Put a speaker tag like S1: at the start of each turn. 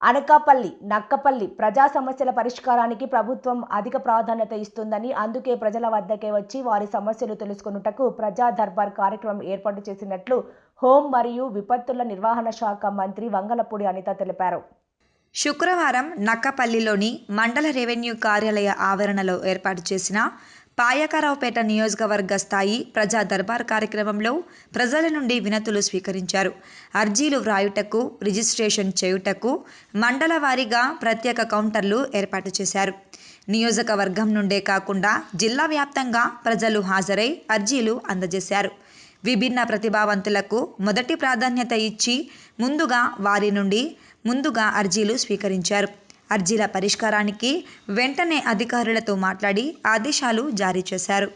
S1: అనకాపల్లి, నక్కపల్లి ప్రజా సమస్యల పరిష్కారానికి ప్రభుత్వం అధిక ప్రాధాన్యత ఇస్తుందని, అందుకే ప్రజల వద్దకే వచ్చి వారి సమస్యలు తెలుసుకొనుటకు ప్రజా దర్బార్ కార్యక్రమం ఏర్పాటు చేసినట్లు హోం మరియు విపత్తుల నిర్వహణ శాఖ మంత్రి వంగలపూడి అనిత తెలిపారు.
S2: శుక్రవారం నక్కపల్లిలోని మండల రెవెన్యూ కార్యాలయ ఆవరణలో ఏర్పాటు చేసిన పాయకరావుపేట నియోజకవర్గ స్థాయి ప్రజా దర్బార్ కార్యక్రమంలో ప్రజల నుండి వినతులు స్వీకరించారు. అర్జీలు వ్రాయుటకు, రిజిస్ట్రేషన్ చేయుటకు మండల వారీగా ప్రత్యేక కౌంటర్లు ఏర్పాటు చేశారు. నియోజకవర్గం నుండే కాకుండా జిల్లా వ్యాప్తంగా ప్రజలు హాజరై అర్జీలు అందజేశారు. విభిన్న ప్రతిభావంతులకు మొదటి ప్రాధాన్యత ఇచ్చి వారి నుండి ముందుగా అర్జీలు స్వీకరించారు. అర్జీల పరిష్కారానికి వెంటనే అధికారులతో మాట్లాడి ఆదేశాలు జారీ చేశారు.